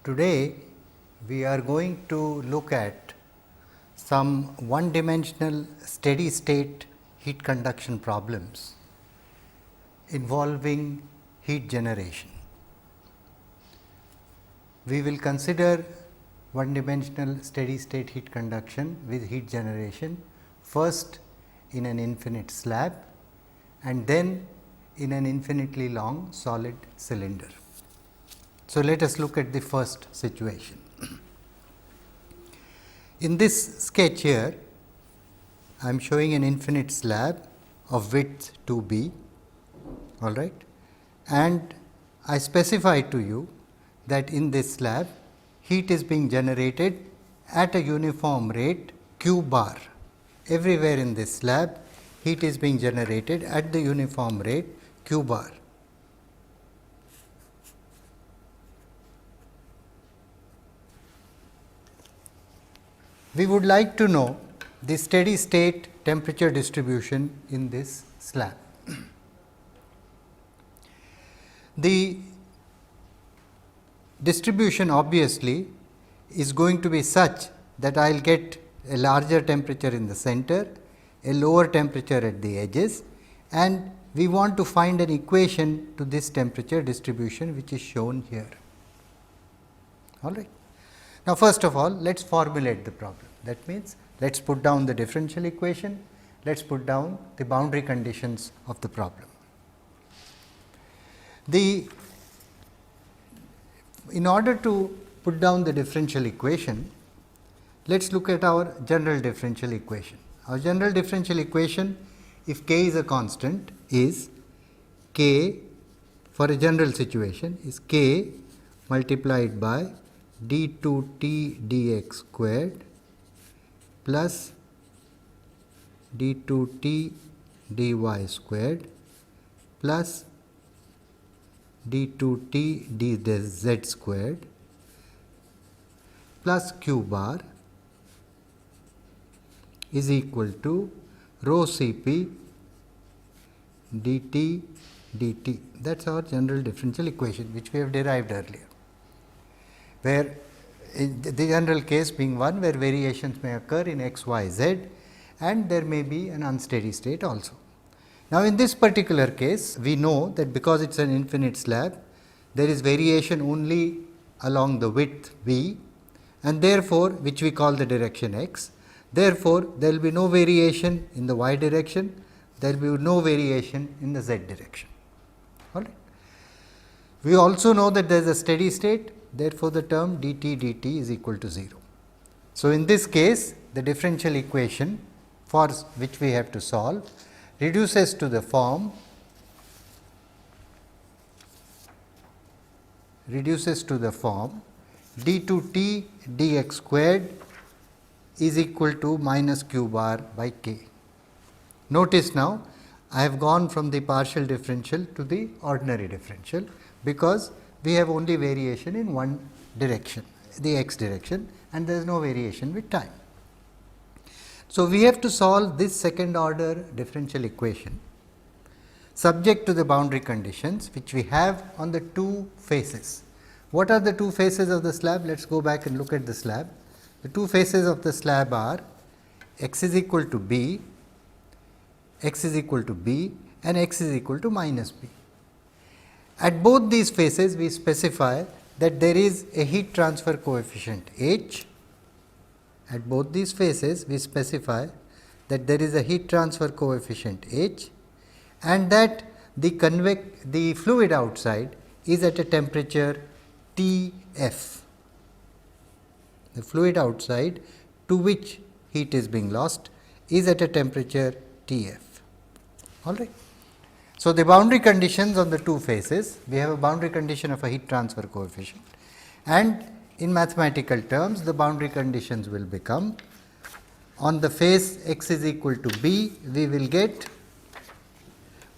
Today we are going to look at some one-dimensional steady state heat conduction problems involving heat generation. We will consider one-dimensional steady state heat conduction with heat generation first in an infinite slab and then in an infinitely long solid cylinder. So, let us look at the first situation. In this sketch here, I am showing an infinite slab of width 2b, all right, and I specify to you that in this slab heat is being generated at a uniform rate q bar. Everywhere in this slab heat is being generated at the uniform rate q bar. We would like to know the steady state temperature distribution in this slab. The distribution obviously is going to be such that I will get a larger temperature in the center, a lower temperature at the edges, and we want to find an equation to this temperature distribution which is shown here. All right. Now, first of all, let us formulate the problem. That means, let us put down the differential equation, let us put down the boundary conditions of the problem. In order to put down the differential equation, let us look at our general differential equation. Our general differential equation, if k is a constant, is k for a general situation is k multiplied by d2t dx squared plus d2t dy squared plus d2t dz squared plus q bar is equal to rho Cp dt dt. That is our general differential equation which we have derived earlier, where in the general case being one where variations may occur in x, y, z, and there may be an unsteady state also. Now, in this particular case, we know that because it is an infinite slab, there is variation only along the width b, and therefore, which we call the direction x. Therefore, there will be no variation in the y direction, there will be no variation in the z direction. All right. We also know that there is a steady state, therefore, the term dt dt is equal to 0. So, in this case, the differential equation for which we have to solve reduces to the form d2t dx squared is equal to minus q bar by k. Notice now, I have gone from the partial differential to the ordinary differential, because we have only variation in one direction, the x direction, and there is no variation with time. So, we have to solve this second order differential equation subject to the boundary conditions which we have on the two faces. What are the two faces of the slab? Let us go back and look at the slab. The two faces of the slab are x is equal to b, x is equal to b, and x is equal to minus b. At both these faces, we specify that there is a heat transfer coefficient h. At both these faces, we specify that there is a heat transfer coefficient h, and that the fluid outside is at a temperature T f. The fluid outside to which heat is being lost is at a temperature T f. All right. So, the boundary conditions on the two faces, we have a boundary condition of a heat transfer coefficient, and in mathematical terms the boundary conditions will become, on the face x is equal to b, we will get,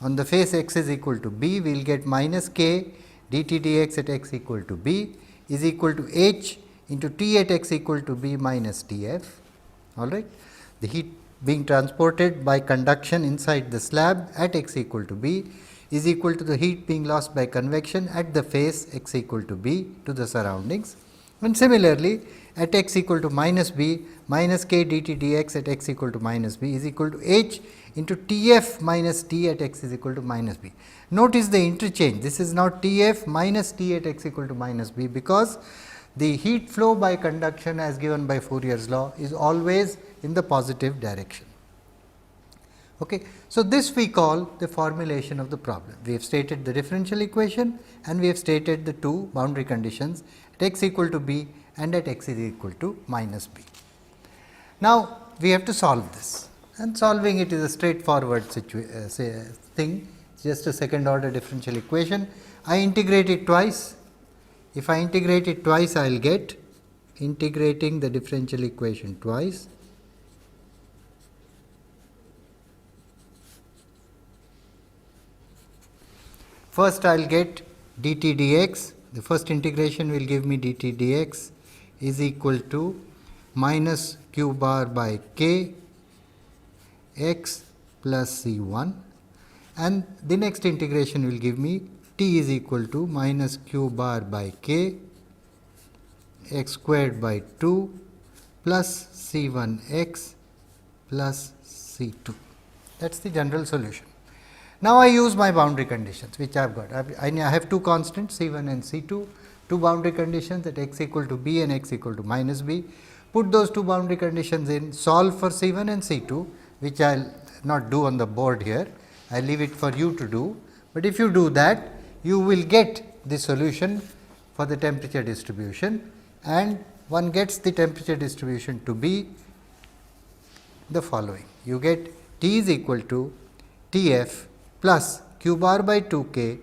on the face x is equal to b, we will get minus k dt dx at x equal to b is equal to h into T at x equal to b minus T f. All right. The heat being transported by conduction inside the slab at x equal to b is equal to the heat being lost by convection at the face x equal to b to the surroundings. And similarly, at x equal to minus b, minus k dt dx at x equal to minus b is equal to h into T f minus T at x is equal to minus b. Notice the interchange, this is now T f minus T at x equal to minus b, because the heat flow by conduction as given by Fourier's law is always in the positive direction. Okay. So, this we call the formulation of the problem. We have stated the differential equation and we have stated the two boundary conditions at x equal to b and at x is equal to minus b. Now, we have to solve this, and solving it is a straightforward thing, just a second order differential equation. I integrate it twice. If I integrate it twice, I will get, integrating the differential equation twice, first I will get dt dx, the first integration will give me dt dx is equal to minus q bar by k x plus c 1, and the next integration will give me t is equal to minus q bar by k x squared by 2 plus c 1 x plus c 2. That is the general solution. Now, I use my boundary conditions which I have got. I have two constants C 1 and C 2, two boundary conditions at x equal to b and x equal to minus b. Put those two boundary conditions in, solve for C 1 and C 2, which I will not do on the board here, I will leave it for you to do. But if you do that, you will get the solution for the temperature distribution, and one gets the temperature distribution to be the following. You get T is equal to T f plus q bar by 2 k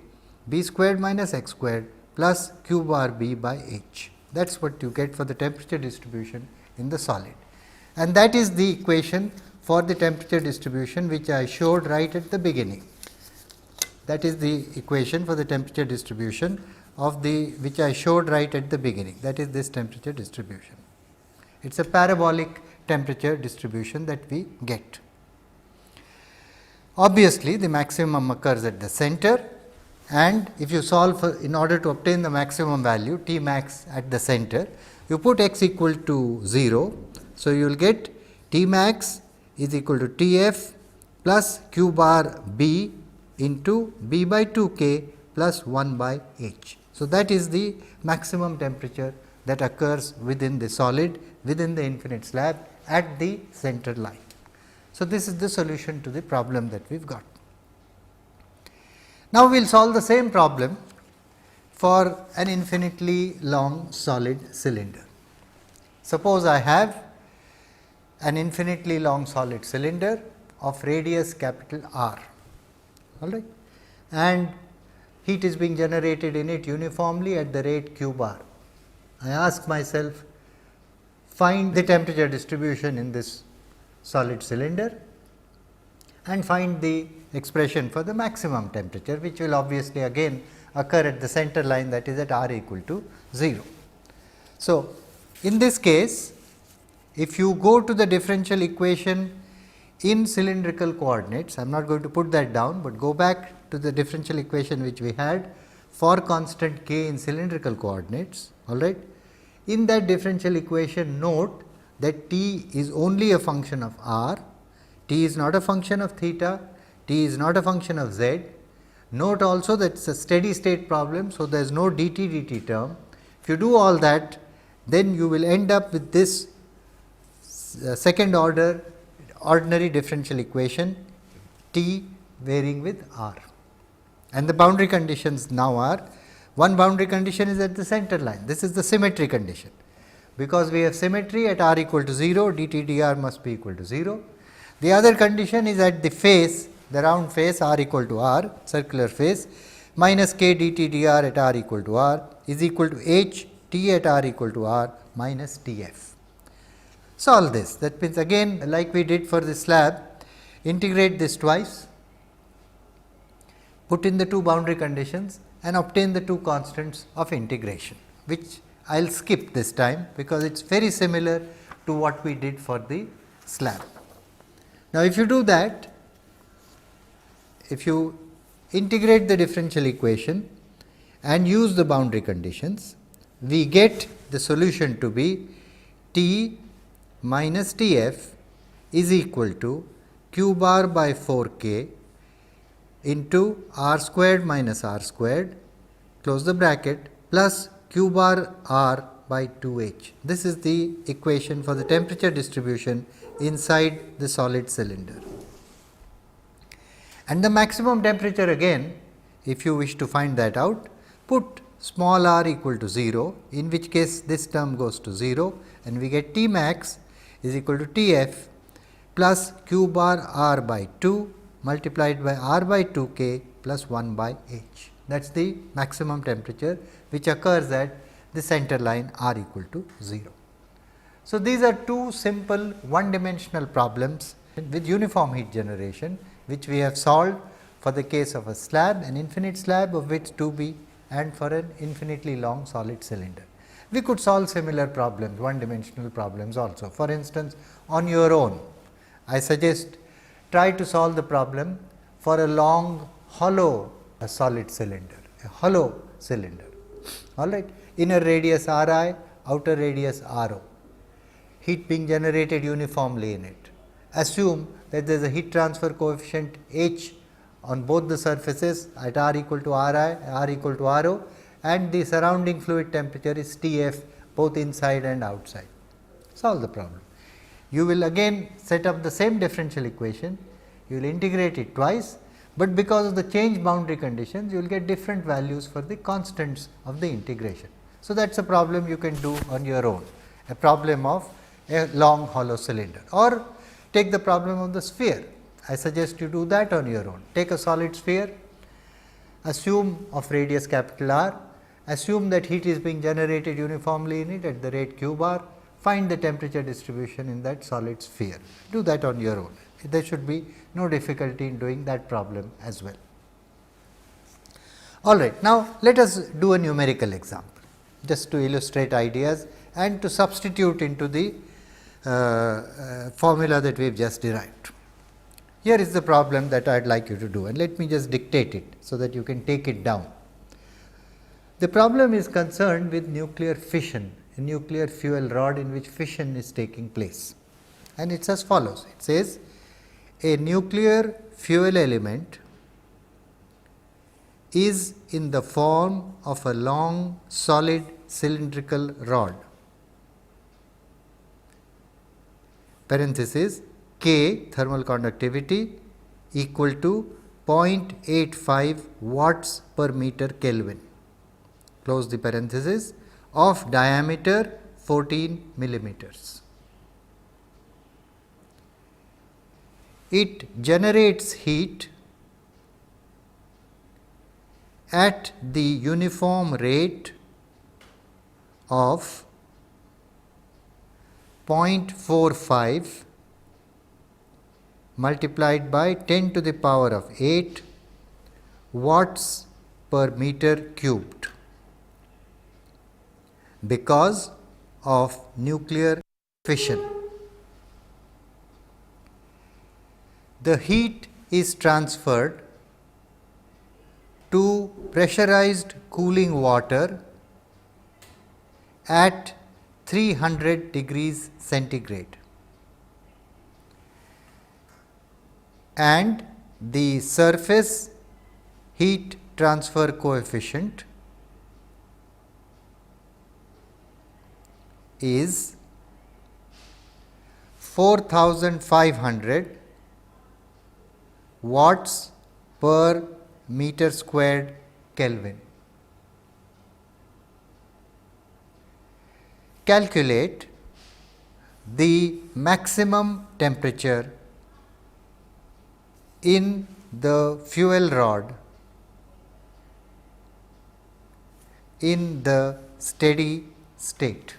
b squared minus x squared plus q bar b by h. That is what you get for the temperature distribution in the solid, and that is the equation for the temperature distribution which I showed right at the beginning. That is the equation for the temperature distribution of the which I showed right at the beginning, that is this temperature distribution. It is a parabolic temperature distribution that we get. Obviously, the maximum occurs at the center, and if you solve for, in order to obtain the maximum value T max at the center, you put x equal to 0. So, you will get T max is equal to T f plus q bar b into b by 2 k plus 1 by h. So, that is the maximum temperature that occurs within the solid, within the infinite slab at the center line. So, this is the solution to the problem that we have got. Now, we will solve the same problem for an infinitely long solid cylinder. Suppose I have an infinitely long solid cylinder of radius capital R, all right, and heat is being generated in it uniformly at the rate q bar. I ask myself, find the temperature distribution in this solid cylinder and find the expression for the maximum temperature, which will obviously again occur at the center line, that is at R equal to 0. So, in this case, if you go to the differential equation in cylindrical coordinates, I am not going to put that down, but go back to the differential equation which we had for constant k in cylindrical coordinates, all right. In that differential equation, note that T is only a function of R, T is not a function of theta, T is not a function of z. Note also that it is a steady state problem. So, there is no dt dt term. If you do all that, then you will end up with this second order ordinary differential equation T varying with R, and the boundary conditions now are, one boundary condition is at the center line, this is the symmetry condition. Because we have symmetry at R equal to 0, dt dr must be equal to 0. The other condition is at the face, the round face R equal to R, circular face, minus k dt dr at R equal to R is equal to h T at R equal to R minus T f. Solve this, that means again like we did for the slab, integrate this twice, put in the two boundary conditions and obtain the two constants of integration, which I will skip this time, because it is very similar to what we did for the slab. Now, if you do that, if you integrate the differential equation and use the boundary conditions, we get the solution to be T minus T f is equal to q bar by 4 k into r squared minus r squared, close the bracket, plus q bar r by 2 h. This is the equation for the temperature distribution inside the solid cylinder. And the maximum temperature again, if you wish to find that out, put small r equal to 0, in which case this term goes to 0 and we get T max is equal to T f plus q bar r by 2 multiplied by r by 2 k plus 1 by h. That is the maximum temperature which occurs at the center line r equal to 0. So, these are two simple one dimensional problems with uniform heat generation, which we have solved for the case of a slab, an infinite slab of width 2b, and for an infinitely long solid cylinder. We could solve similar problems, one dimensional problems also. For instance, on your own, I suggest try to solve the problem for a long hollow solid cylinder, a hollow cylinder, all right, inner radius r I, outer radius r o, heat being generated uniformly in it. Assume that there is a heat transfer coefficient h on both the surfaces at r equal to r I, r equal to r o, and the surrounding fluid temperature is T f both inside and outside. Solve the problem. You will again set up the same differential equation, you will integrate it twice, but because of the change boundary conditions, you will get different values for the constants of the integration. So, that is a problem you can do on your own, a problem of a long hollow cylinder, or take the problem of the sphere. I suggest you do that on your own. Take a solid sphere, assume of radius capital R, assume that heat is being generated uniformly in it at the rate q bar, find the temperature distribution in that solid sphere. Do that on your own. There should be no difficulty in doing that problem as well. All right. Now, let us do a numerical example, just to illustrate ideas and to substitute into the formula that we have just derived. Here is the problem that I would like you to do, and let me just dictate it, so that you can take it down. The problem is concerned with nuclear fission, a nuclear fuel rod in which fission is taking place, and it is as follows. It says a nuclear fuel element is in the form of a long solid cylindrical rod, parenthesis K thermal conductivity equal to 0.85 watts per meter Kelvin, close the parenthesis, of diameter 14 millimeters. It generates heat at the uniform rate of 0.45 multiplied by 10 to the power of 8 watts per meter cubed, because of nuclear fission. The heat is transferred to pressurized cooling water at 300 degrees centigrade, and the surface heat transfer coefficient is 4500 watts per meter squared Kelvin. Calculate the maximum temperature in the fuel rod in the steady state.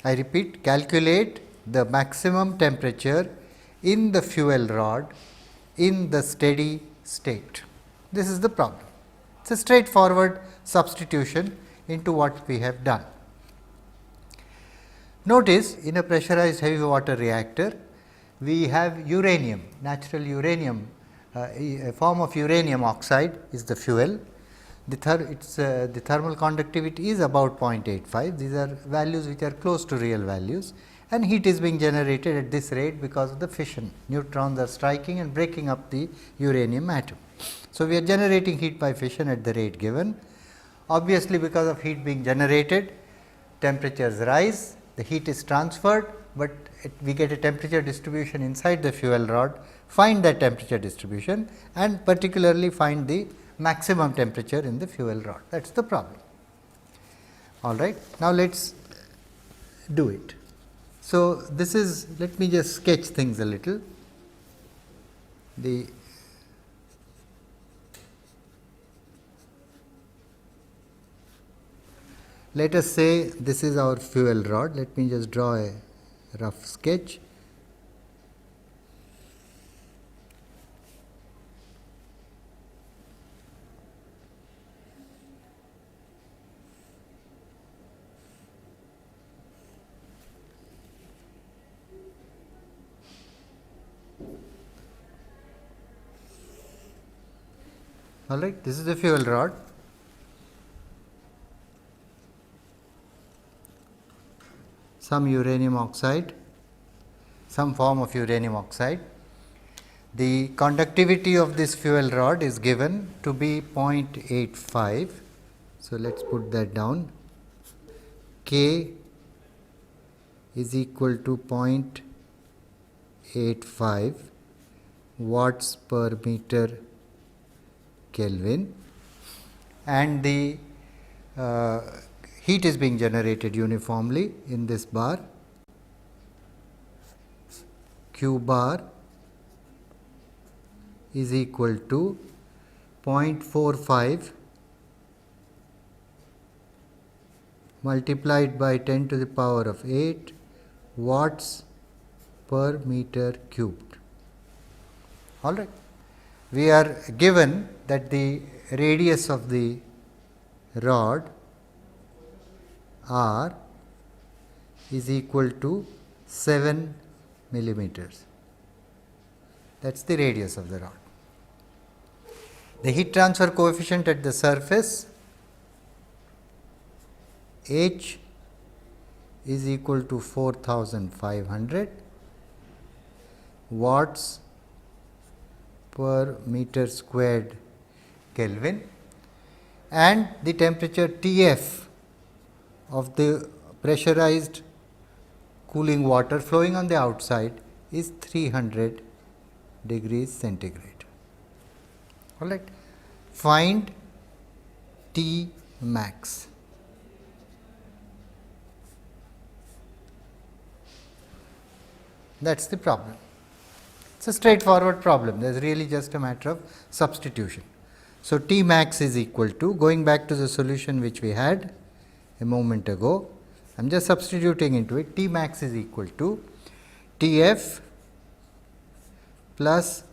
I repeat, calculate the maximum temperature in the fuel rod in the steady state. This is the problem. It is a straightforward substitution into what we have done. Notice, in a pressurized heavy water reactor, we have uranium, natural uranium a form of uranium oxide is the fuel. The thermal conductivity is about 0.85. These are values which are close to real values, and heat is being generated at this rate because of the fission. Neutrons are striking and breaking up the uranium atom. So, we are generating heat by fission at the rate given. Obviously, because of heat being generated, temperatures rise, the heat is transferred, but we get a temperature distribution inside the fuel rod. Find that temperature distribution and particularly find the maximum temperature in the fuel rod. That is the problem. All right. Now, let us do it. So, this is, let me just sketch things a little. Let us say this is our fuel rod. Let me just draw a rough sketch. All right, this is the fuel rod. Some uranium oxide, some form of uranium oxide. The conductivity of this fuel rod is given to be 0.85. So, let us put that down. K is equal to 0.85 watts per meter Kelvin, and the heat is being generated uniformly in this bar. Q bar is equal to 0.45 multiplied by 10 to the power of 8 watts per meter cubed. All right. We are given that the radius of the rod R is equal to 7 millimeters. That is the radius of the rod. The heat transfer coefficient at the surface H is equal to 4500 watts per meter squared Kelvin, and the temperature Tf of the pressurized cooling water flowing on the outside is 300 degrees centigrade. All right. Find T max. That is the problem. It is a straightforward problem. There is really just a matter of substitution. So, T max is equal to, going back to the solution which we had a moment ago, I am just substituting into it. T max is equal to Tf plus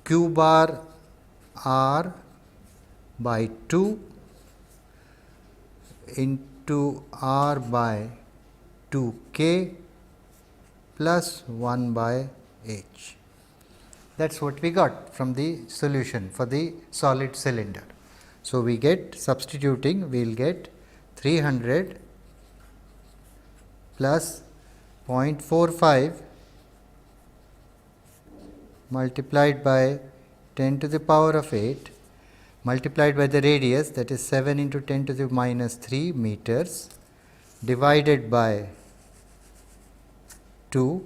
Q bar R by 2 into R by 2K plus 1 by H. That is what we got from the solution for the solid cylinder. So, we get, substituting, we will get 300 plus 0.45 multiplied by 10 to the power of 8 multiplied by the radius, that is 7 into 10 to the minus 3 meters, divided by 2,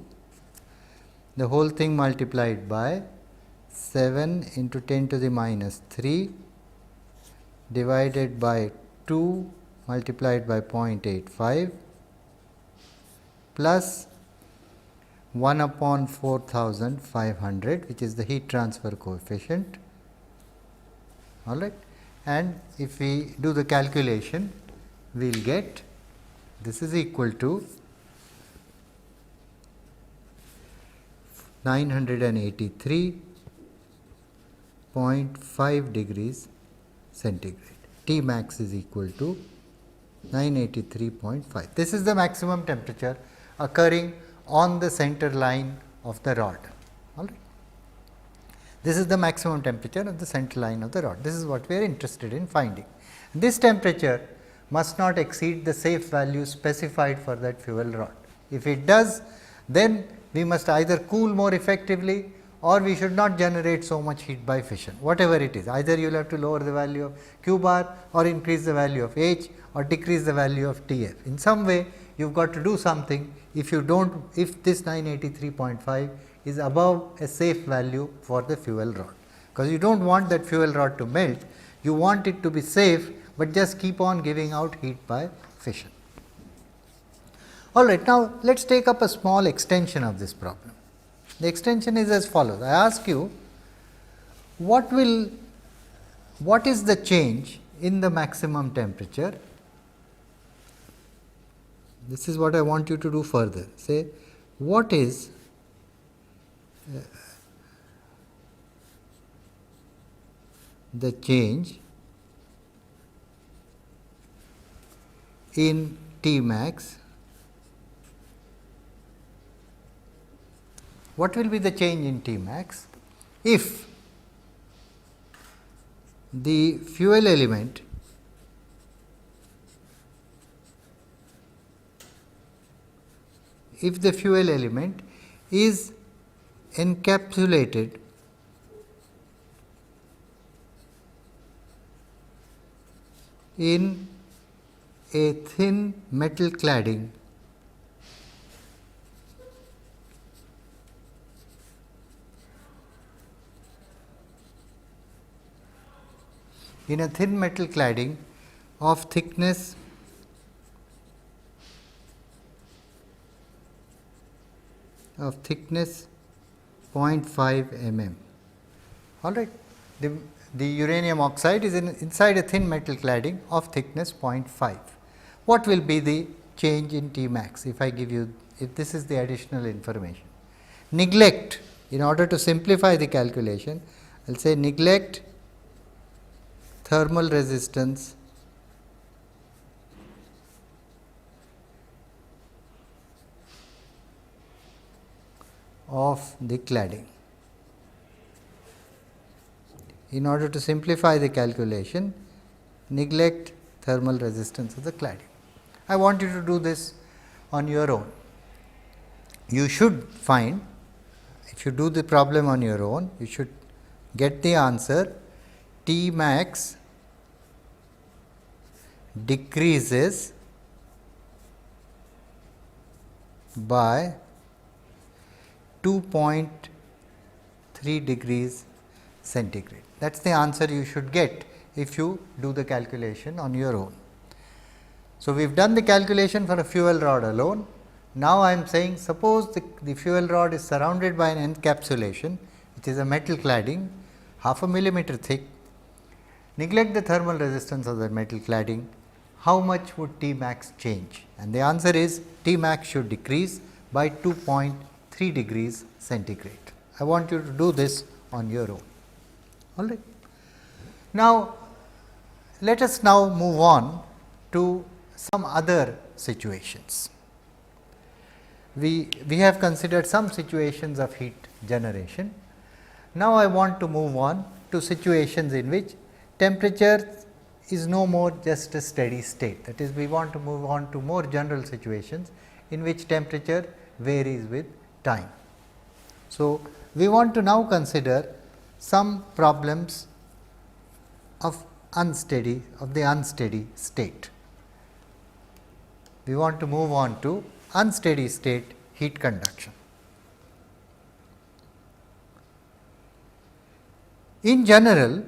the whole thing multiplied by 7 into 10 to the minus 3 divided by 2 multiplied by 0.85 plus 1 upon 4500, which is the heat transfer coefficient. All right. And if we do the calculation, we will get this is equal to 983.5 degrees centigrade. T max is equal to 983.5. This is the maximum temperature occurring on the center line of the rod. All right. This is the maximum temperature of the center line of the rod. This is what we are interested in finding. This temperature must not exceed the safe value specified for that fuel rod. If it does, then we must either cool more effectively, or we should not generate so much heat by fission, whatever it is. Either you will have to lower the value of Q bar, or increase the value of H, or decrease the value of T f. In some way you have got to do something if you do not, if this 983.5 is above a safe value for the fuel rod, because you do not want that fuel rod to melt, you want it to be safe, but just keep on giving out heat by fission. All right, now let us take up a small extension of this problem. The extension is as follows. I ask you, what is the change in the maximum temperature? This is what I want you to do further. Say, what is the change in T max? What will be the change in T max if the fuel element is encapsulated in a thin metal cladding of thickness 0.5 mm. All right. The uranium oxide is inside a thin metal cladding of thickness 0.5. What will be the change in T max if I give you, if this is the additional information? Neglect, in order to simplify the calculation, I will say neglect thermal resistance of the cladding. In order to simplify the calculation, neglect thermal resistance of the cladding. I want you to do this on your own. You should find, if you do the problem on your own, you should get the answer T max decreases by 2.3 degrees centigrade. That is the answer you should get if you do the calculation on your own. So, we have done the calculation for a fuel rod alone. Now, I am saying, suppose the fuel rod is surrounded by an encapsulation, which is a metal cladding 0.5 millimeter thick. Neglect the thermal resistance of the metal cladding. How much would T max change? And the answer is T max should decrease by 2.3 degrees centigrade. I want you to do this on your own. All right. Now, let us now move on to some other situations. We have considered some situations of heat generation. Now, I want to move on to situations in which temperature is no more just a steady state. That is, we want to move on to more general situations in which temperature varies with time. So, we want to now consider some problems of the unsteady state. We want to move on to unsteady state heat conduction. In general,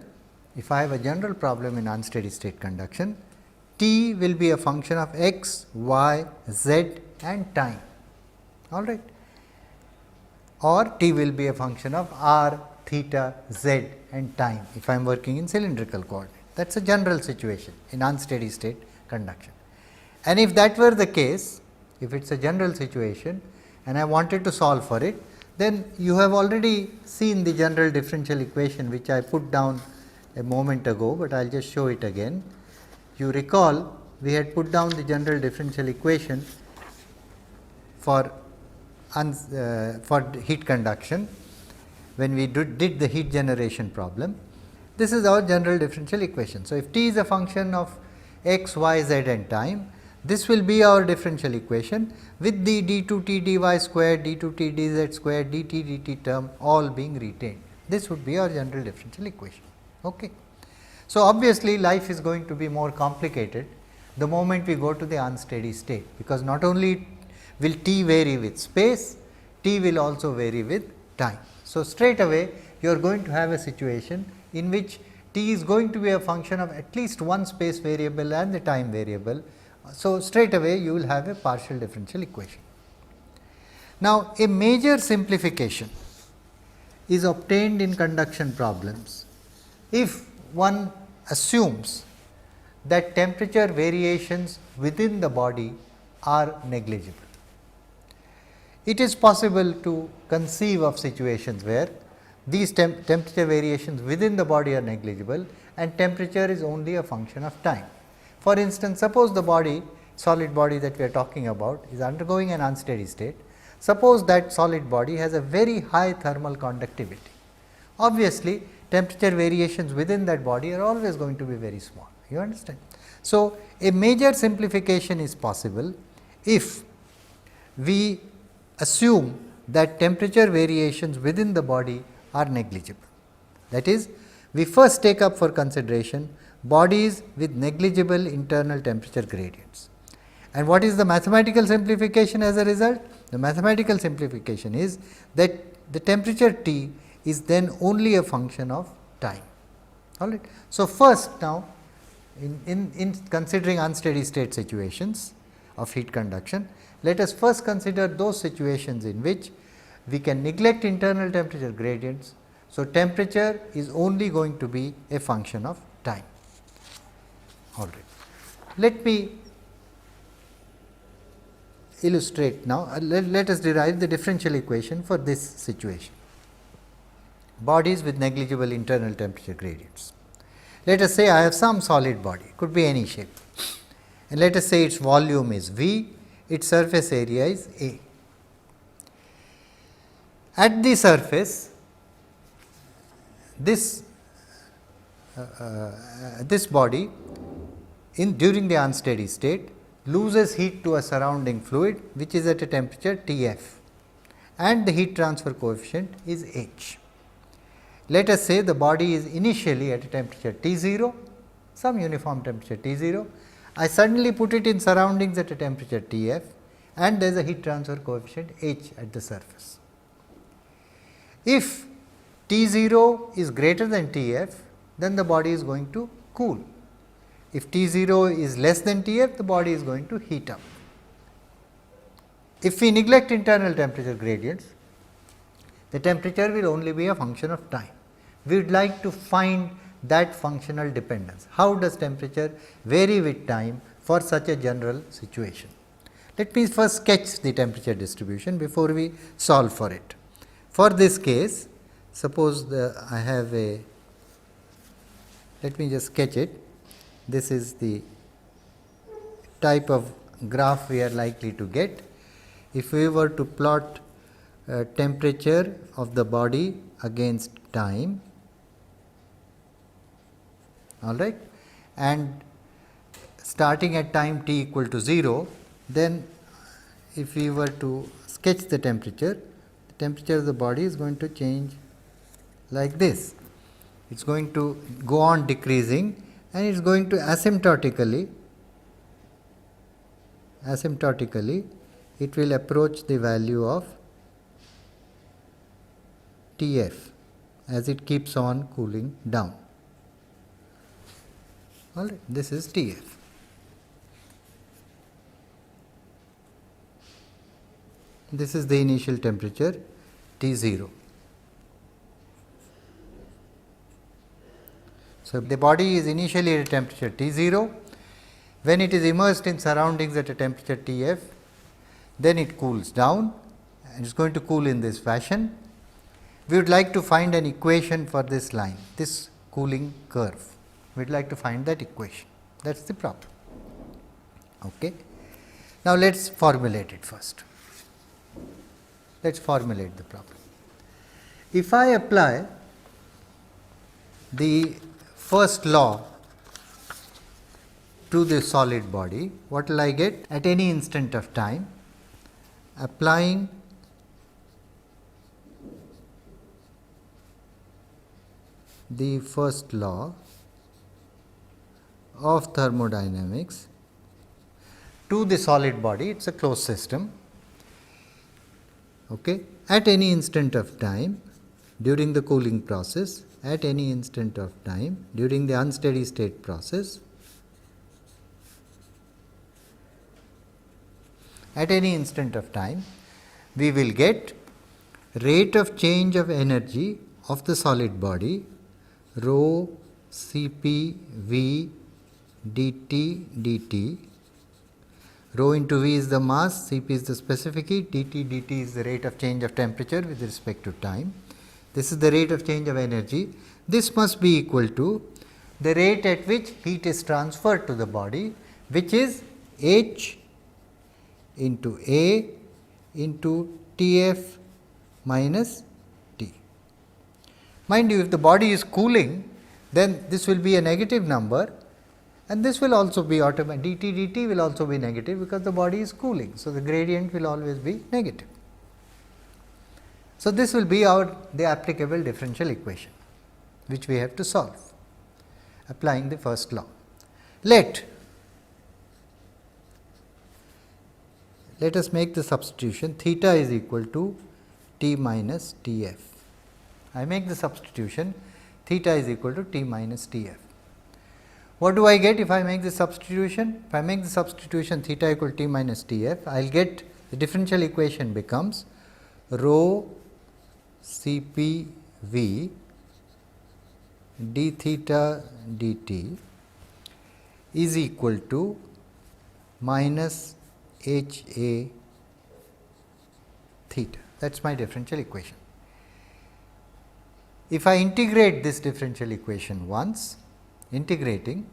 if I have a general problem in unsteady state conduction, T will be a function of x, y, z and time, all right, or T will be a function of r, theta, z and time if I am working in cylindrical coordinate. That is a general situation in unsteady state conduction. And if that were the case, if it is a general situation and I wanted to solve for it, then you have already seen the general differential equation which I put down a moment ago, but I will just show it again. You recall we had put down the general differential equation for heat conduction, when we did the heat generation problem. This is our general differential equation. So, if t is a function of x, y, z and time, this will be our differential equation with the d2t dy squared, d2t dz squared, dt dt term all being retained. This would be our general differential equation. Okay. So, obviously, life is going to be more complicated the moment we go to the unsteady state, because not only will t vary with space, t will also vary with time. So, straight away you are going to have a situation in which t is going to be a function of at least one space variable and the time variable. So, straight away you will have a partial differential equation. Now, a major simplification is obtained in conduction problems if one assumes that temperature variations within the body are negligible. It is possible to conceive of situations where these temperature variations within the body are negligible and temperature is only a function of time. For instance, suppose the body, solid body that we are talking about is undergoing an unsteady state. Suppose that solid body has a very high thermal conductivity. Obviously, temperature variations within that body are always going to be very small. You understand? So, a major simplification is possible if we assume that temperature variations within the body are negligible. That is, we first take up for consideration bodies with negligible internal temperature gradients. And what is the mathematical simplification as a result? The mathematical simplification is that the temperature T is then only a function of time. All right. So, first now in considering unsteady state situations of heat conduction, let us first consider those situations in which we can neglect internal temperature gradients. So, temperature is only going to be a function of time. All right. Let me illustrate now. Let us derive the differential equation for this situation. Bodies with negligible internal temperature gradients. Let us say I have some solid body, could be any shape, and let us say its volume is V, its surface area is A. At the surface, this body during the unsteady state loses heat to a surrounding fluid which is at a temperature Tf, and the heat transfer coefficient is H. Let us say the body is initially at a temperature T0, some uniform temperature T0. I suddenly put it in surroundings at a temperature Tf, and there is a heat transfer coefficient H at the surface. If T0 is greater than Tf, then the body is going to cool. If T0 is less than Tf, the body is going to heat up. If we neglect internal temperature gradients, the temperature will only be a function of time. We would like to find that functional dependence. How does temperature vary with time for such a general situation? Let me first sketch the temperature distribution before we solve for it. For this case, suppose I have a, let me just sketch it. This is the type of graph we are likely to get. If we were to plot temperature of the body against time, all right, and starting at time t equal to 0, then if we were to sketch the temperature of the body is going to change like this. It is going to go on decreasing, and it is going to asymptotically it will approach the value of Tf as it keeps on cooling down. All right, this is Tf. This is the initial temperature T0. So, the body is initially at a temperature T0. When it is immersed in surroundings at a temperature Tf, then it cools down and it is going to cool in this fashion. We would like to find an equation for this line, this cooling curve. We would like to find that equation. That is the problem. Okay. Now, let us formulate it first. Let us formulate the problem. If I apply the first law to the solid body, what will I get? At any instant of time, applying the first law of thermodynamics to the solid body, it is a closed system. Okay. At any instant of time during the cooling process, at any instant of time during the unsteady state process, at any instant of time, we will get rate of change of energy of the solid body rho Cp V dt dt. Rho into V is the mass, Cp is the specific heat, dt is the rate of change of temperature with respect to time. This is the rate of change of energy. This must be equal to the rate at which heat is transferred to the body, which is H into A into Tf minus T. Mind you, if the body is cooling, then this will be a negative number, and this will also be automatic, dt will also be negative because the body is cooling. So, the gradient will always be negative. So, this will be the applicable differential equation, which we have to solve applying the first law. Let us make the substitution theta is equal to T minus Tf. I make the substitution theta is equal to T minus Tf. What do I get if I make the substitution? If I make the substitution theta equal to T minus Tf, I will get the differential equation becomes rho Cp V d theta dt is equal to minus H A theta. That is my differential equation. If I integrate this differential equation once, integrating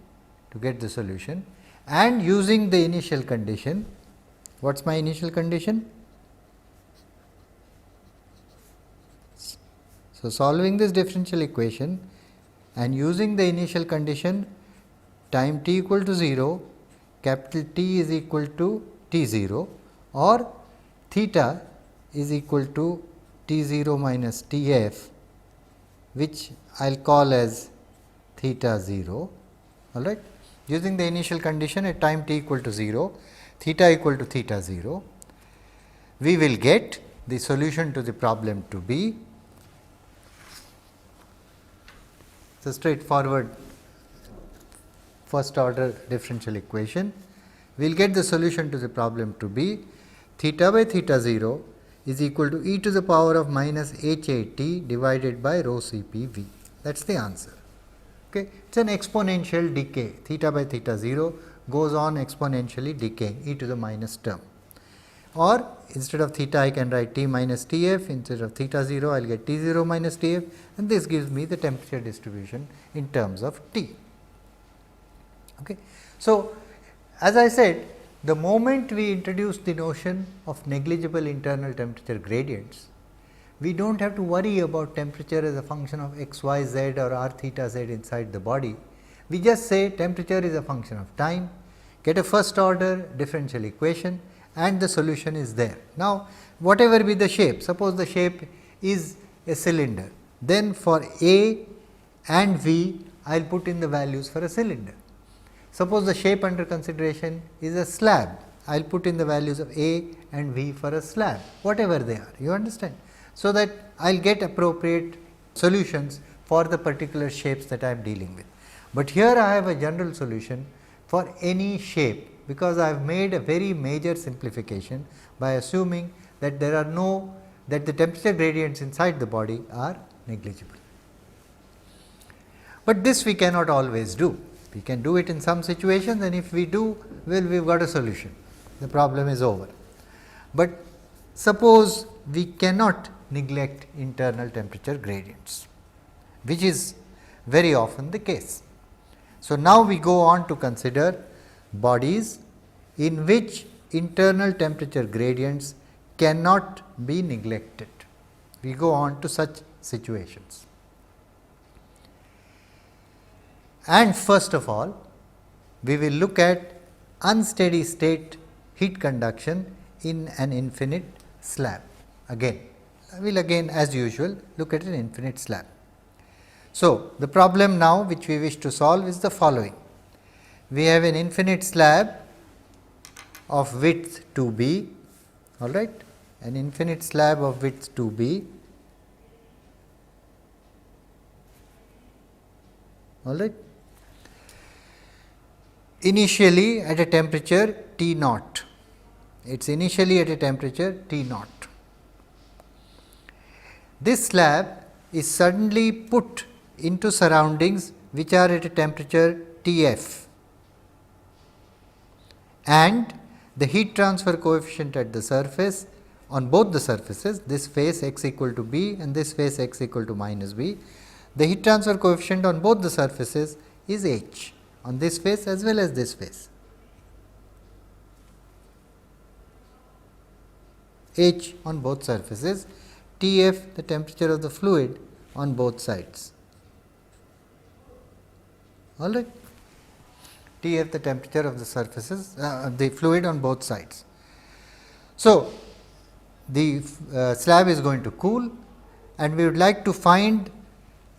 to get the solution and using the initial condition, what is my initial condition? So, solving this differential equation and using the initial condition, time t equal to 0, capital T is equal to T 0 or theta is equal to T 0 minus T f, which I will call as theta 0, all right. Using the initial condition at time t equal to 0, theta equal to theta 0, we will get the solution to the problem to be the straightforward first order differential equation. We will get the solution to the problem to be theta by theta 0 is equal to e to the power of minus h a t divided by rho C p v. That is the answer. Okay. It is an exponential decay, theta by theta 0 goes on exponentially decaying e to the minus term, or instead of theta I can write t minus T f, instead of theta 0 I will get T 0 minus T f, and this gives me the temperature distribution in terms of T. Okay. So, as I said, the moment we introduce the notion of negligible internal temperature gradients, we do not have to worry about temperature as a function of x, y, z or r theta z inside the body. We just say temperature is a function of time, get a first order differential equation and the solution is there. Now, whatever be the shape, suppose the shape is a cylinder, then for A and V I will put in the values for a cylinder. Suppose the shape under consideration is a slab, I will put in the values of A and V for a slab, whatever they are, you understand. So, that I will get appropriate solutions for the particular shapes that I am dealing with. But here I have a general solution for any shape, because I have made a very major simplification by assuming that there are that the temperature gradients inside the body are negligible. But this we cannot always do. We can do it in some situations, and if we do, well, we have got a solution, the problem is over. But suppose we cannot neglect internal temperature gradients, which is very often the case. So, now we go on to consider bodies in which internal temperature gradients cannot be neglected. We go on to such situations. And first of all, we will look at unsteady state heat conduction in an infinite slab. Again, we will again as usual look at an infinite slab. So, the problem now which we wish to solve is the following. We have an infinite slab of width 2b, all right, an infinite slab of width 2b, all right, initially at a temperature T naught. It is initially at a temperature T naught. This slab is suddenly put into surroundings which are at a temperature T f, and the heat transfer coefficient at the surface on both the surfaces, this face x equal to b and this face x equal to minus b, the heat transfer coefficient on both the surfaces is h, on this face as well as this face. H on both surfaces, T f the temperature of the fluid on both sides. All right. T f the temperature of the surfaces, the fluid on both sides. So, the slab is going to cool, and we would like to find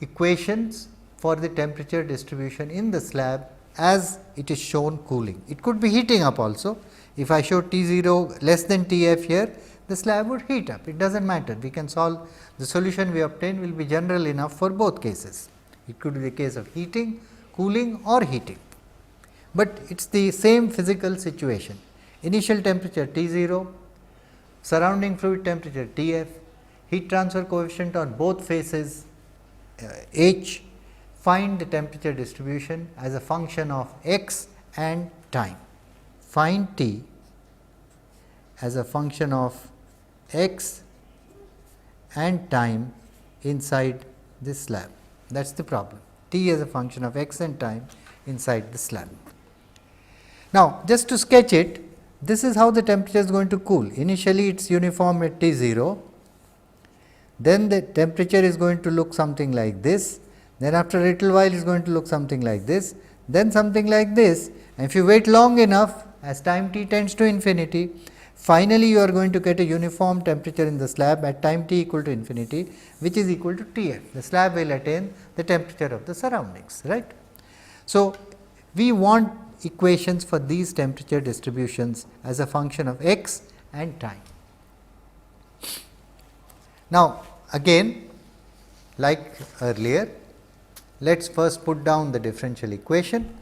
equations for the temperature distribution in the slab as it is shown cooling. It could be heating up also. If I show T 0 less than T f here, the slab would heat up. It does not matter. We can solve, the solution we obtain will be general enough for both cases. It could be the case of heating, cooling or heating, but it is the same physical situation. Initial temperature T 0, surrounding fluid temperature T f, heat transfer coefficient on both faces h. Find the temperature distribution as a function of x and time. Find T as a function of x and time inside this slab. That is the problem. T as a function of x and time inside the slab. Now, just to sketch it, this is how the temperature is going to cool. Initially, it is uniform at T 0, then the temperature is going to look something like this, then after a little while it is going to look something like this, then something like this, and if you wait long enough as time t tends to infinity, finally you are going to get a uniform temperature in the slab at time t equal to infinity, which is equal to T f. The slab will attain the temperature of the surroundings, right. So, we want equations for these temperature distributions as a function of x and time. Now, again like earlier, let us first put down the differential equation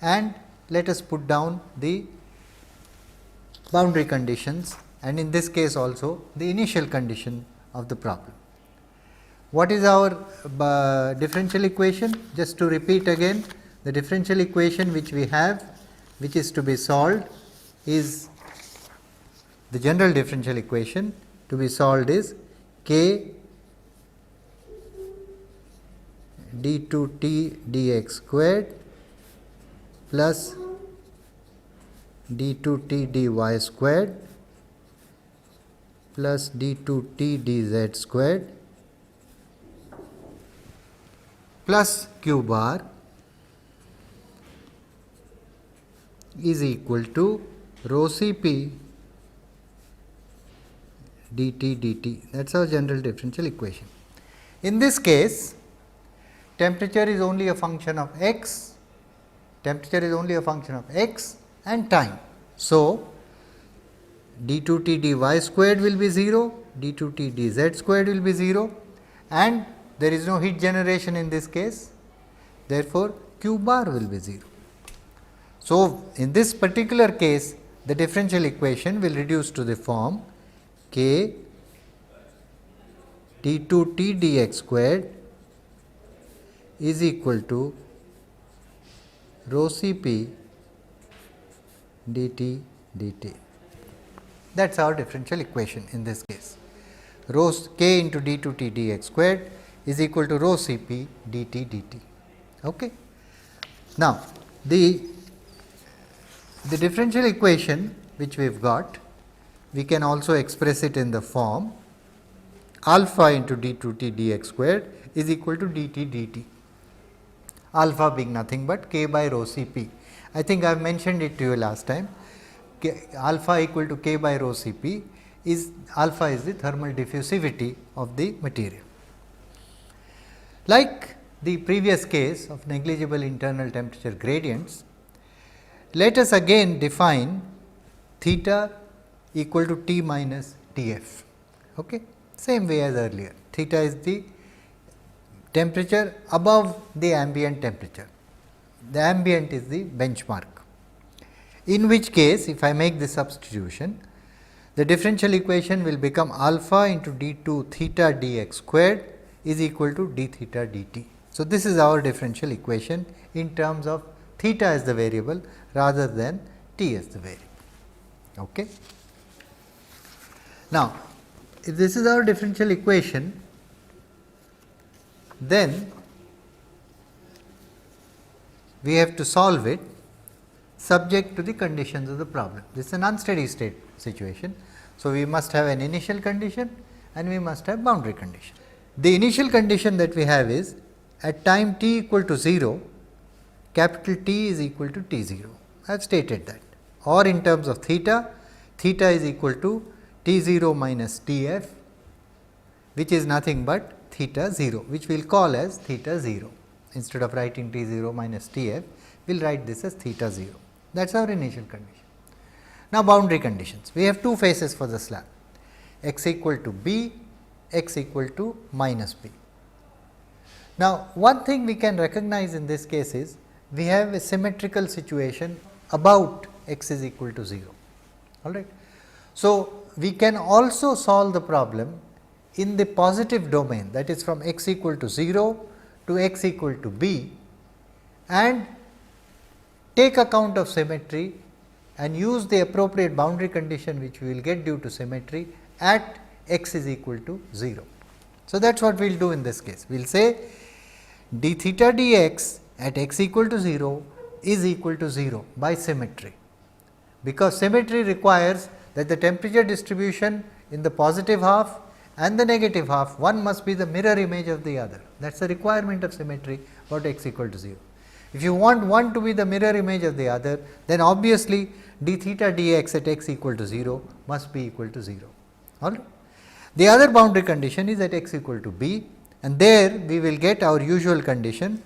and let us put down the boundary conditions, and in this case also the initial condition of the problem. What is our differential equation? Just to repeat again, the differential equation which we have, which is to be solved, is the general differential equation to be solved is k d2t dx squared plus d2t dy squared plus d2t dz squared plus q bar is equal to rho Cp dt dt. That is our general differential equation. In this case, temperature is only a function of x, and time. So, d2t dy squared will be 0, d2t dz squared will be 0, and there is no heat generation in this case. Therefore, q bar will be 0. So, in this particular case, the differential equation will reduce to the form k d2t dx squared is equal to rho Cp dt dt. That is our differential equation in this case. Rho k into d2t dx squared is equal to rho Cp dt dt. Okay. Now, the differential equation which we have got, we can also express it in the form alpha into d2t dx squared is equal to dt dt, alpha being nothing but k by rho Cp. I think I have mentioned it to you last time. Alpha equal to k by rho Cp is alpha is the thermal diffusivity of the material. Like the previous case of negligible internal temperature gradients, let us again define theta equal to T minus Tf. Okay. Same way as earlier, theta is the temperature above the ambient temperature, the ambient is the benchmark. In which case, if I make this substitution, the differential equation will become alpha into d2 theta dx squared is equal to d theta dt. So, this is our differential equation in terms of theta as the variable rather than t as the variable. Okay. Now, if this is our differential equation, then we have to solve it subject to the conditions of the problem. This is an unsteady state situation. So, we must have an initial condition and we must have boundary condition. The initial condition that we have is at time t equal to 0, capital T is equal to T 0. I have stated that, or in terms of theta, theta is equal to T 0 minus T f, which is nothing but theta 0, which we will call as theta 0. Instead of writing T 0 minus T f, we will write this as theta 0. That is our initial condition. Now, boundary conditions. We have two faces for the slab, x equal to b, x equal to minus b. Now, one thing we can recognize in this case is we have a symmetrical situation about x is equal to 0. All right. So, we can also solve the problem in the positive domain, that is from x equal to 0 to x equal to b, and take account of symmetry and use the appropriate boundary condition which we will get due to symmetry at x is equal to 0. So, that is what we will do in this case. We will say d theta dx at x equal to 0 is equal to 0 by symmetry, because symmetry requires that the temperature distribution in the positive half and the negative half, one must be the mirror image of the other. That is the requirement of symmetry about x equal to 0. If you want one to be the mirror image of the other, then obviously d theta dx at x equal to 0 must be equal to 0. All right. The other boundary condition is at x equal to b, and there we will get our usual condition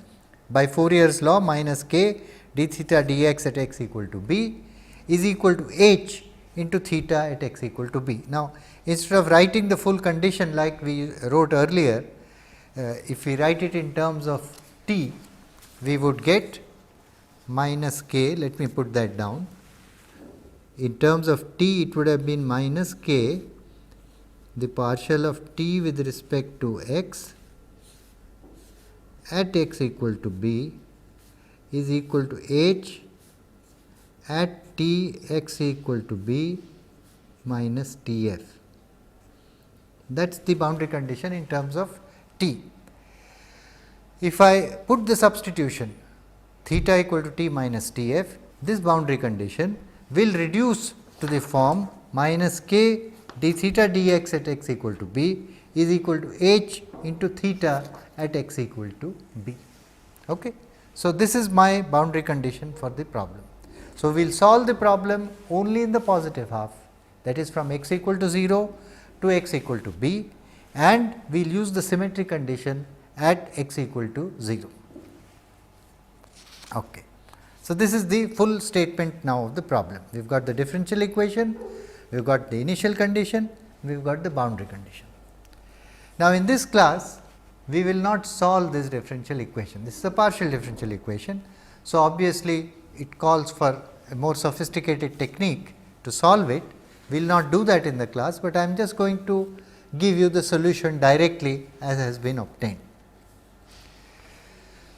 by Fourier's law minus k d theta dx at x equal to b is equal to h into theta at x equal to b. Now, instead of writing the full condition like we wrote earlier, if we write it in terms of t, we would get minus k, let me put that down. In terms of t, it would have been minus k, the partial of t with respect to x at x equal to b is equal to h at t x equal to b minus T f. That is the boundary condition in terms of t. If I put the substitution theta equal to t minus T f, this boundary condition will reduce to the form minus k d theta dx at x equal to b is equal to h into theta at x equal to b. Okay. So, this is my boundary condition for the problem. So, we will solve the problem only in the positive half, that is from x equal to 0 to x equal to b, and we will use the symmetry condition at x equal to 0. Okay. So, this is the full statement now of the problem. We have got the differential equation, we have got the initial condition, we have got the boundary condition. Now, in this class, we will not solve this differential equation. This is a partial differential equation. So, obviously, it calls for a more sophisticated technique to solve it. We will not do that in the class, but I am just going to give you the solution directly as has been obtained.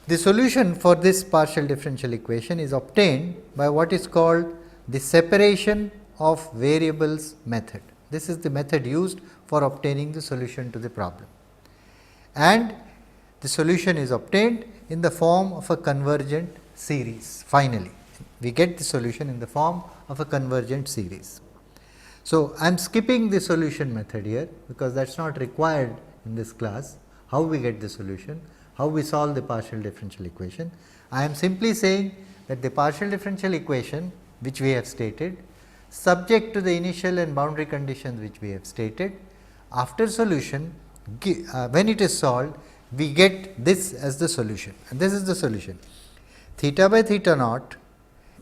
The solution for this partial differential equation is obtained by what is called the separation of variables method. This is the method used for obtaining the solution to the problem, and the solution is obtained in the form of a convergent series. Finally, we get the solution in the form of a convergent series. So, I am skipping the solution method here, because that is not required in this class, how we get the solution, how we solve the partial differential equation. I am simply saying that the partial differential equation which we have stated, subject to the initial and boundary conditions which we have stated, after solution, when it is solved, we get this as the solution, and this is the solution. Theta by theta naught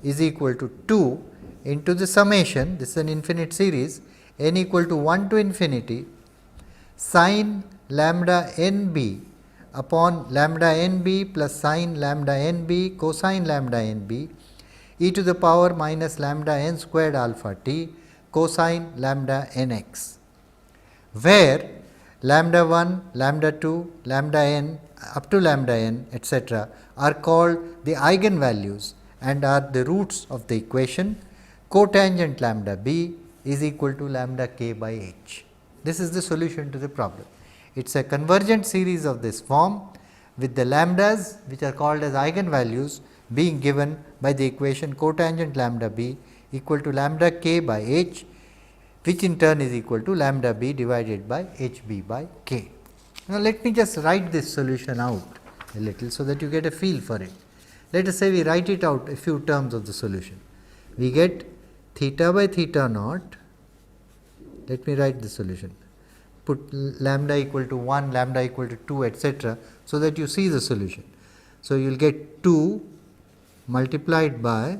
is equal to 2 into the summation, this is an infinite series, n equal to 1 to infinity sin lambda n b upon lambda n b plus sin lambda n b cosine lambda n b e to the power minus lambda n squared alpha t cosine lambda n x, where lambda 1, lambda 2, lambda n up to lambda n etc. are called the eigen values and are the roots of the equation cotangent lambda b is equal to lambda k by h. This is the solution to the problem. It is a convergent series of this form with the lambdas which are called as eigen values being given by the equation cotangent lambda b equal to lambda k by h, which in turn is equal to lambda b divided by h b by k. Now, let me just write this solution out a little, so that you get a feel for it. Let us say we write it out, a few terms of the solution. We get theta by theta naught, let me write the solution, put lambda equal to 1, lambda equal to 2 etc., so that you see the solution. So, you will get 2 multiplied by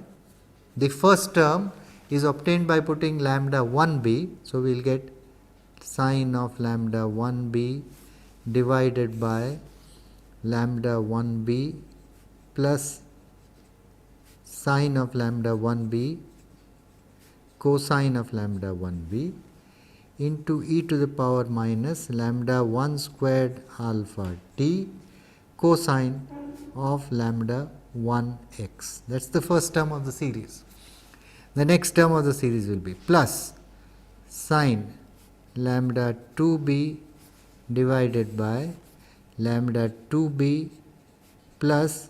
the first term is obtained by putting lambda 1 b. So, we will get sine of lambda 1 b divided by lambda 1 b plus sine of lambda 1 b cosine of lambda 1 b into e to the power minus lambda 1 squared alpha t cosine of lambda 1 x. That is the first term of the series. The next term of the series will be plus sine lambda 2 b divided by lambda 2 b plus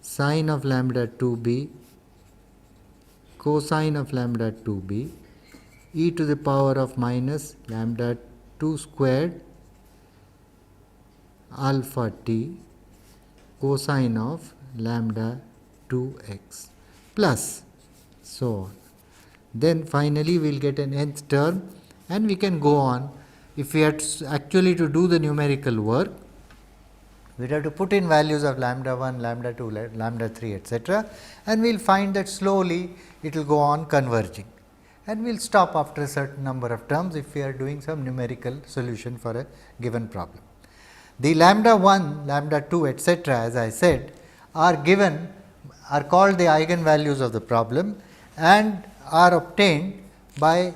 sine of lambda 2 b cosine of lambda 2 b e to the power of minus lambda 2 squared alpha t cosine of lambda 2 x plus so on. Then finally, we will get an nth term, and we can go on. If we had actually to do the numerical work, we have to put in values of lambda 1, lambda 2, lambda 3 etc., and we will find that slowly it will go on converging, and we will stop after a certain number of terms if we are doing some numerical solution for a given problem. The lambda 1, lambda 2 etc., as I said, are given, are called the eigen values of the problem and are obtained by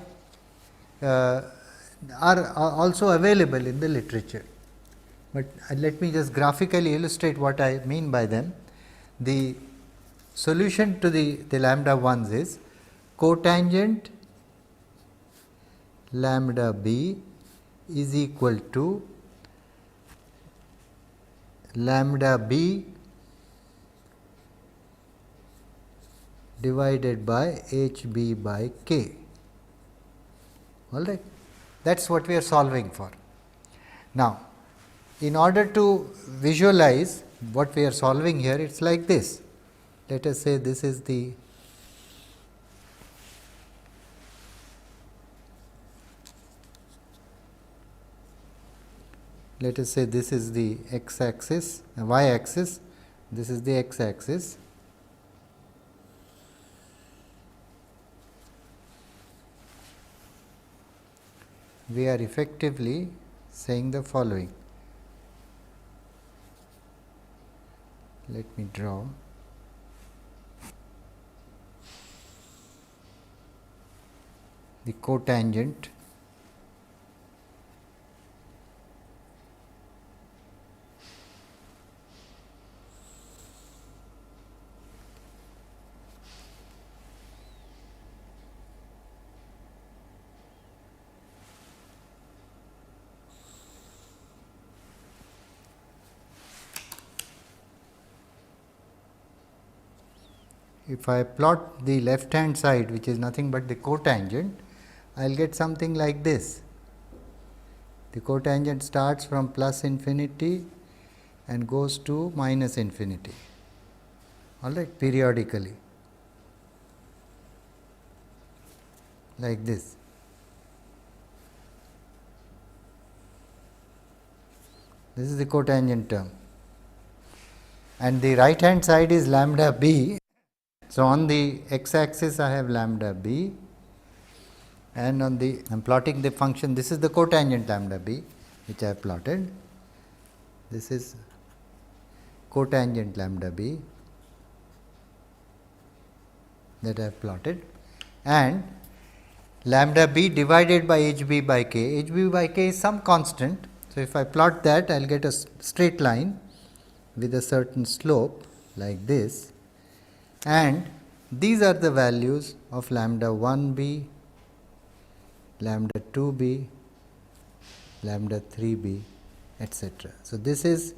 are also available in the literature. But let me just graphically illustrate what I mean by them. The solution to the lambda 1s is cotangent lambda b is equal to lambda b divided by h b by k. All right. That is what we are solving for. Now, in order to visualize what we are solving here, it is like this. Let us say this is the x axis, y axis, this is the x axis. We are effectively saying the following. Let me draw. The cotangent if I plot the left hand side, which is nothing but the cotangent, I will get something like this. The cotangent starts from plus infinity and goes to minus infinity, all right, periodically, like this. This is the cotangent term, and the right hand side is lambda b. So, on the x axis I have lambda b, and on the I am plotting the function. This is the cotangent lambda b which I have plotted. This is cotangent lambda b that I have plotted, and lambda b divided by h b by k. H b by k is some constant. So, if I plot that, I will get a straight line with a certain slope like this, and these are the values of lambda 1 b, lambda 2 b, lambda 3 b, etc. So, this is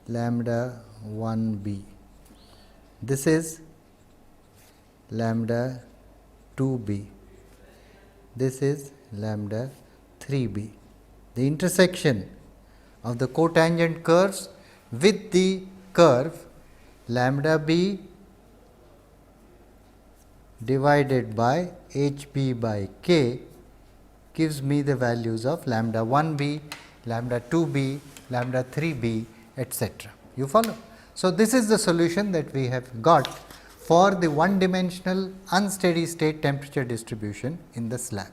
lambda 1 b, this is lambda 2 b, this is lambda 3 b. The intersection of the cotangent curves with the curve lambda b divided by h b by k gives me the values of lambda 1 b, lambda 2 b, lambda 3 b, etc. You follow? So, this is the solution that we have got for the one dimensional unsteady state temperature distribution in the slab.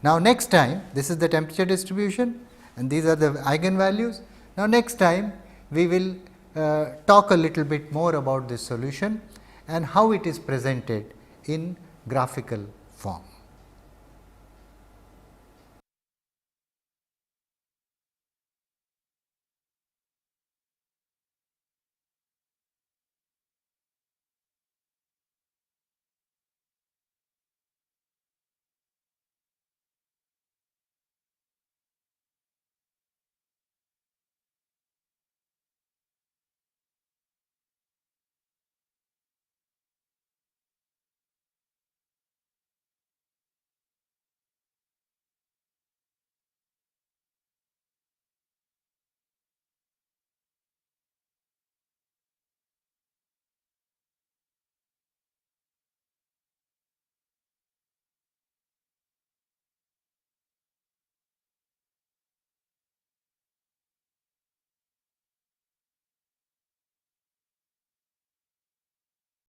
Now, next time, this is the temperature distribution and these are the eigen values. Now, next time we will talk a little bit more about this solution and how it is presented in graphical form.